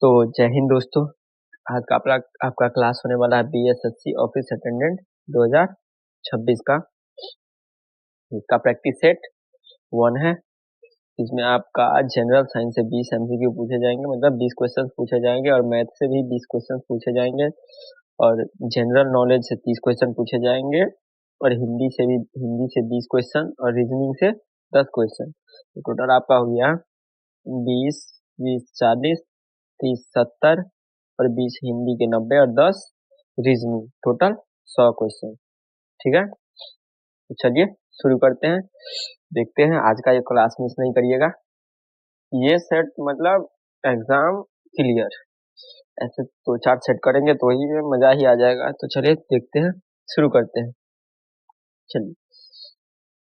तो जय हिंद दोस्तों। आज का आपका क्लास होने वाला है बीएसएससी ऑफिस अटेंडेंट 2026 का। इसका प्रैक्टिस सेट 1 है। इसमें आपका जनरल साइंस से 20 एमसीक्यू पूछे जाएंगे, मतलब 20 क्वेश्चन पूछे जाएंगे, और मैथ से भी 20 क्वेश्चन पूछे जाएंगे, और जनरल नॉलेज से 30 क्वेश्चन पूछे जाएंगे, और हिंदी से 20 क्वेश्चन, और रीजनिंग से 10 क्वेश्चन। तो टोटल आपका हो गया 20 20 40 30 70, और 20 हिंदी के 90, और 10 रीजनिंग, टोटल 100 क्वेश्चन। ठीक है, तो चलिए शुरू करते हैं। देखते हैं, आज का ये क्लास मिस नहीं करिएगा। ये सेट मतलब एग्जाम क्लियर, ऐसे 2-4 सेट करेंगे तो ही में मजा ही आ जाएगा। तो चलिए देखते हैं, शुरू करते हैं। चलिए,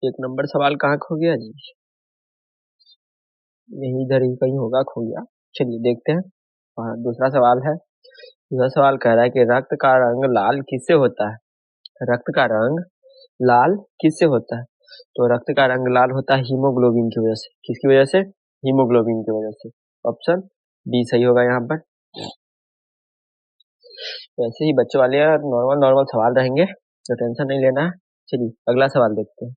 1 नंबर सवाल कहाँ खो गया जी? यही इधर ही कहीं होगा खो गया। चलिए देखते हैं। हाँ, दूसरा सवाल है। दूसरा सवाल कह रहा है कि रक्त का रंग लाल किससे होता है? रक्त का रंग लाल किससे होता है? तो रक्त का रंग लाल होता है हीमोग्लोबिन की वजह से। किसकी वजह से? हीमोग्लोबिन की वजह से। ऑप्शन बी सही होगा यहाँ पर। वैसे ही बच्चों वाले नॉर्मल सवाल रहेंगे, तो टेंशन नहीं लेना है। चलिए अगला सवाल देखते हैं।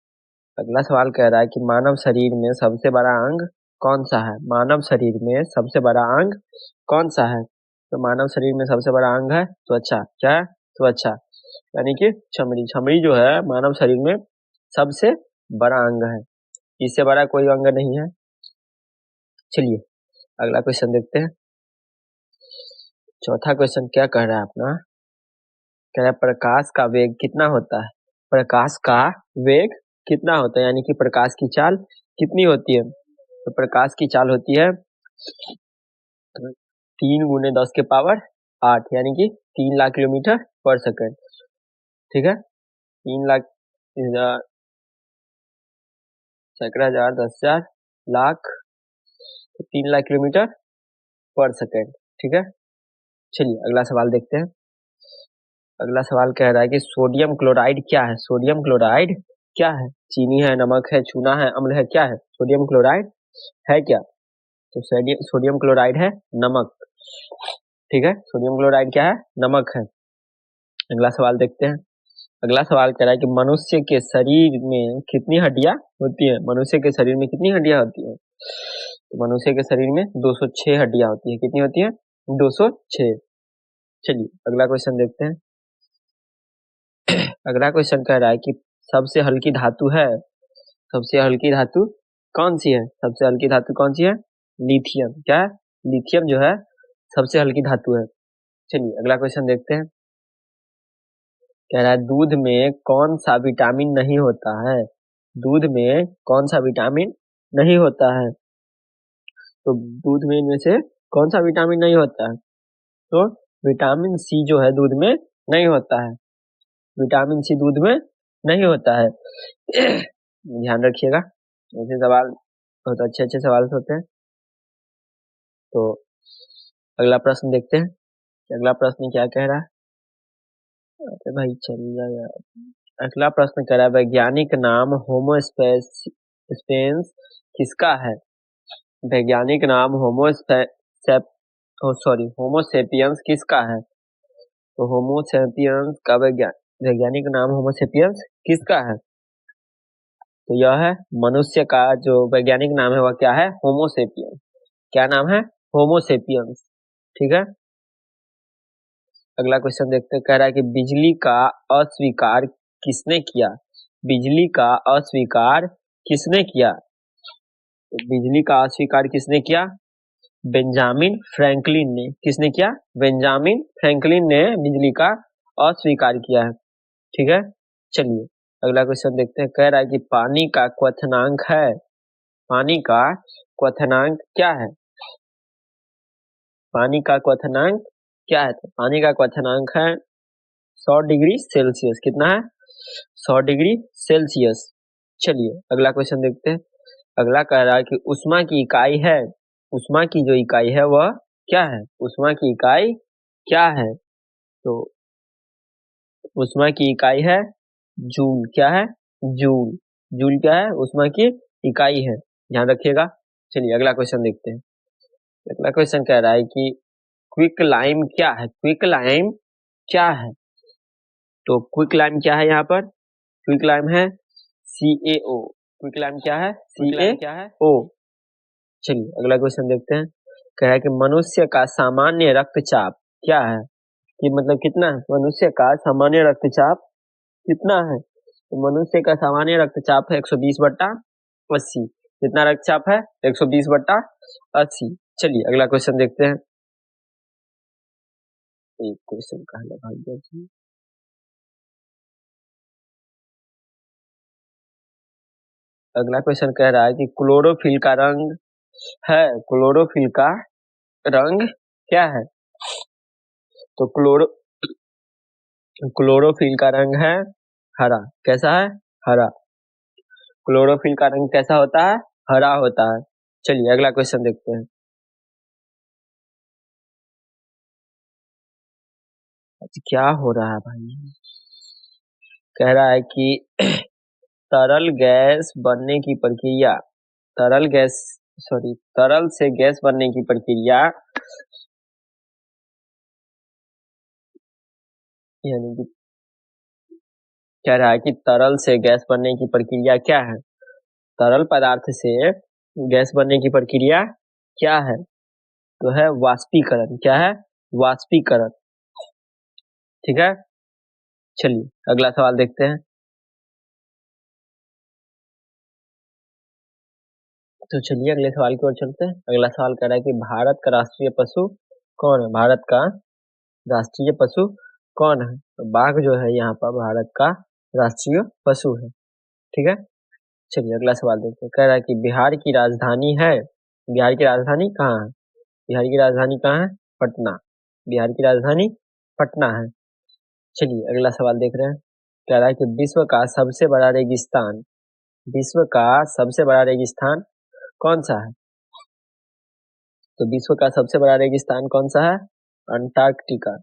अगला सवाल कह रहा है कि मानव शरीर में सबसे बड़ा अंग कौन सा है? मानव शरीर में सबसे बड़ा अंग कौन सा है? तो मानव शरीर में सबसे बड़ा अंग है त्वचा। क्या है? त्वचा, यानी कि चमड़ी। चमड़ी जो है मानव शरीर में सबसे बड़ा अंग है, इससे बड़ा कोई अंग नहीं है। चलिए अगला क्वेश्चन देखते हैं। चौथा क्वेश्चन क्या कह रहा है अपना? कह रहा है प्रकाश का वेग कितना होता है? प्रकाश का वेग कितना होता है, यानी कि प्रकाश की चाल कितनी होती है? तो प्रकाश की चाल होती है 3 × 10⁸, यानी कि 3 लाख किलोमीटर पर सेकंड। ठीक है, 3 लाख, सैकड़ा, हजार, 10,000, लाख, 3 लाख किलोमीटर पर सेकंड। ठीक है, चलिए अगला सवाल देखते हैं। अगला सवाल कह रहा है कि सोडियम क्लोराइड क्या है? सोडियम क्लोराइड क्या है? चीनी है, नमक है, चूना है, अम्ल है, क्या है? सोडियम क्लोराइड है क्या? तो सोडियम क्लोराइड है नमक। ठीक है, सोडियम क्लोराइड क्या है? नमक है। अगला सवाल देखते हैं। अगला सवाल कह रहा है कि मनुष्य के शरीर में कितनी हड्डियां होती है? मनुष्य के शरीर में कितनी हड्डियां होती है? तो मनुष्य के शरीर में 206 हड्डियां होती है। कितनी होती है? 206। चलिए अगला क्वेश्चन देखते हैं। अगला क्वेश्चन कह रहा है कि सबसे हल्की धातु है। सबसे हल्की धातु कौन सी है? सबसे हल्की धातु कौन सी है? लिथियम। क्या है? लिथियम जो है सबसे हल्की धातु है। चलिए अगला क्वेश्चन देखते हैं। कह रहा है दूध में कौन सा विटामिन नहीं होता है? दूध में कौन सा विटामिन नहीं होता है? तो दूध में इनमें से कौन सा विटामिन नहीं होता है? तो विटामिन सी जो है दूध में नहीं होता है। विटामिन सी दूध में नहीं होता है। ध्यान रखिएगा, ऐसे सवाल बहुत अच्छे सवाल होते हैं। तो अगला प्रश्न देखते हैं। अगला प्रश्न क्या कह रहा है? अरे भाई चल जाएगा। अगला प्रश्न कह रहा है वैज्ञानिक नाम होमोस्पेंस किसका है? वैज्ञानिक नाम होमोसेपियंस किसका है? तो होमोसेपियंस का वैज्ञानिक नाम होमोसेपियंस किसका है? तो यह है मनुष्य का जो वैज्ञानिक नाम है वह क्या है? होमोसेपियंस। क्या नाम है? होमोसेपियंस। ठीक है, अगला क्वेश्चन देखते हैं। कह रहा है कि बिजली का अस्वीकार किसने किया? बिजली का अस्वीकार किसने किया? तो बिजली का अस्वीकार किसने किया? बेंजामिन फ्रैंकलिन ने। किसने किया? बेंजामिन फ्रैंकलिन ने बिजली का अस्वीकार किया है। ठीक है, चलिए अगला क्वेश्चन देखते हैं। कह रहा है कि पानी का क्वथनांक है। पानी का क्वथनांक क्या है? पानी का क्वथनांक क्या है? तो पानी का क्वथनांक है 100 डिग्री सेल्सियस। कितना है? 100 डिग्री सेल्सियस। चलिए अगला क्वेश्चन देखते हैं। अगला कह रहा है कि उष्मा की इकाई है। उष्मा की जो इकाई है वह क्या है? उष्मा की इकाई क्या है? तो उष्मा की इकाई है जूल। क्या है? जूल। जूल क्या है? उष्मा की इकाई है, ध्यान रखिएगा। चलिए अगला क्वेश्चन देखते हैं। अगला क्वेश्चन कह रहा है कि क्विक लाइम क्या है? क्विक लाइम क्या है? तो क्विक लाइम क्या है यहाँ पर? क्विक लाइम है CaO। क्विक लाइम क्या है? CaO। चलिए अगला क्वेश्चन देखते हैं। कह रहा है कि मनुष्य का सामान्य रक्तचाप क्या है? कि मतलब कितना है? मनुष्य का सामान्य रक्तचाप कितना है? तो मनुष्य का सामान्य रक्तचाप है 120/80। कितना रक्तचाप है? 120/80। चलिए अगला क्वेश्चन देखते हैं। एक क्वेश्चन कहा है भाई जी। अगला क्वेश्चन कह रहा है कि क्लोरोफिल का रंग है। क्लोरोफिल का रंग क्या है? तो क्लोरोफिल का रंग है हरा। कैसा है? हरा। क्लोरोफिल का रंग कैसा होता है? हरा होता है। चलिए अगला क्वेश्चन देखते हैं। क्या हो रहा है भाई? कह रहा है कि तरल गैस बनने की प्रक्रिया, तरल से गैस बनने की प्रक्रिया यानी कि कह रहा है कि तरल से गैस बनने की प्रक्रिया क्या है? तरल पदार्थ से गैस बनने की प्रक्रिया क्या है? तो है वाष्पीकरण। क्या है? वाष्पीकरण। ठीक है। चलिए अगला सवाल देखते हैं। तो चलिए अगले सवाल की ओर चलते हैं। अगला सवाल कह रहा है कि भारत का राष्ट्रीय पशु कौन है? भारत का राष्ट्रीय पशु कौन है? तो बाघ जो है यहाँ पर भारत का राष्ट्रीय पशु है। ठीक है। चलिए अगला सवाल देखते हैं। कह रहा है कि बिहार की राजधानी है। बिहार की राजधानी कहाँ है? बिहार की राजधानी कहाँ है? पटना। बिहार की राजधानी पटना है। चलिए अगला सवाल देख रहे हैं। कह रहा है कि विश्व का सबसे बड़ा रेगिस्तान, विश्व का सबसे बड़ा रेगिस्तान कौन सा है? तो विश्व का सबसे बड़ा रेगिस्तान कौन सा है? अंटार्कटिका।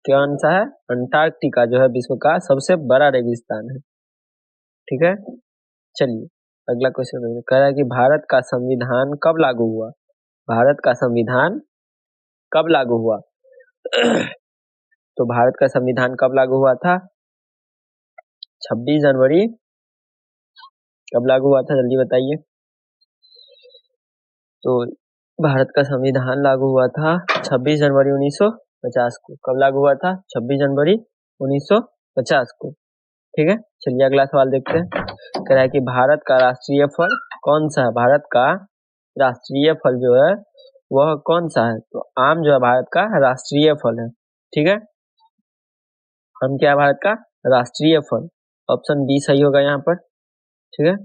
कौन सा है? अंटार्कटिका जो है विश्व का सबसे बड़ा रेगिस्तान है। ठीक है। चलिए अगला क्वेश्चन कह रहा है कि भारत का संविधान कब लागू हुआ? भारत का संविधान कब लागू हुआ? तो भारत का संविधान कब लागू हुआ था? 26 जनवरी। कब लागू हुआ था जल्दी बताइए। तो भारत का संविधान लागू हुआ था 26 जनवरी 1950 को। कब लागू हुआ था? 26 जनवरी 1950 को। ठीक है। चलिए अगला सवाल देखते हैं। कह रहा है कि भारत का राष्ट्रीय फल कौन सा है? भारत का राष्ट्रीय फल जो है वह कौन सा है? तो आम जो है भारत का राष्ट्रीय फल है। ठीक है। आम क्या है? भारत का राष्ट्रीय फल। ऑप्शन बी सही होगा यहाँ पर। ठीक है।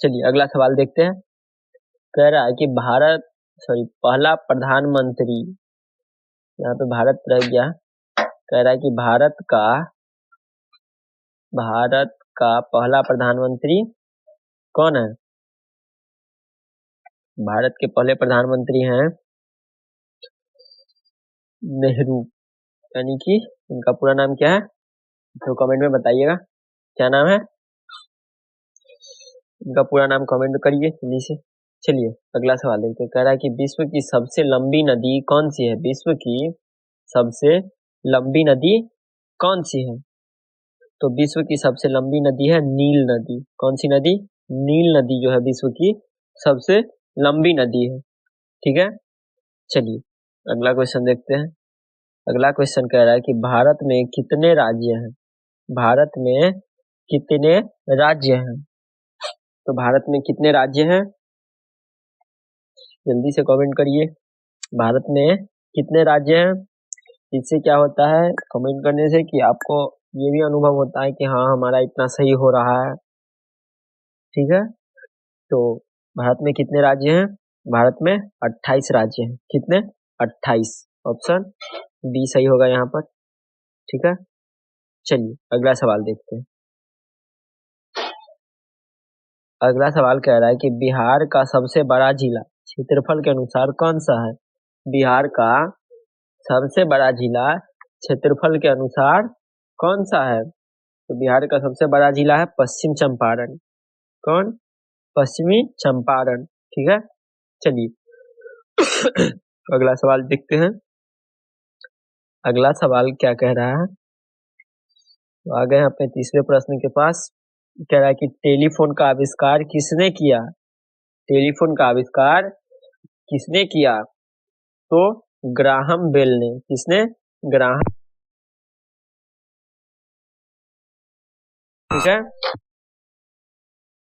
चलिए अगला सवाल देखते हैं। कह रहा है कि पहला प्रधानमंत्री, यहाँ पे भारत रह गया। कह रहा है कि भारत का पहला प्रधानमंत्री कौन है? भारत के पहले प्रधानमंत्री हैं नेहरू। यानी कि उनका पूरा नाम क्या है? तो कमेंट में बताइएगा क्या नाम है उनका पूरा नाम। कमेंट करिए जल्दी से। चलिए अगला सवाल देखते हैं। कह रहा है कि विश्व की सबसे लंबी नदी कौन सी है? विश्व की सबसे लंबी नदी कौन सी है? तो विश्व की सबसे लंबी नदी है नील नदी। कौन सी नदी? नील नदी जो है विश्व की सबसे लंबी नदी है। ठीक है। चलिए अगला क्वेश्चन देखते हैं। अगला क्वेश्चन कह रहा है कि भारत में कितने राज्य हैं? भारत में कितने राज्य हैं? तो भारत में कितने राज्य हैं? जल्दी से कमेंट करिए। भारत में कितने राज्य हैं? इससे क्या होता है कमेंट करने से कि आपको ये भी अनुभव होता है कि हाँ हमारा इतना सही हो रहा है। ठीक है। तो भारत में कितने राज्य हैं? भारत में 28 राज्य हैं। कितने? 28। ऑप्शन बी सही होगा यहाँ पर। ठीक है। चलिए अगला सवाल देखते हैं। अगला सवाल कह रहा है कि बिहार का सबसे बड़ा जिला क्षेत्रफल के अनुसार कौन सा है? बिहार का सबसे बड़ा जिला क्षेत्रफल के अनुसार कौन सा है? तो बिहार का सबसे बड़ा जिला है पश्चिम चंपारण। कौन? पश्चिमी चंपारण। ठीक है। चलिए अगला सवाल देखते हैं। अगला सवाल क्या कह रहा है, तो आ गए अपने तीसरे प्रश्न के पास। कह रहा है कि टेलीफोन का आविष्कार किसने किया? टेलीफोन का आविष्कार किसने किया? तो ग्राहम बेल ने। किसने? ग्राहम। ठीक है,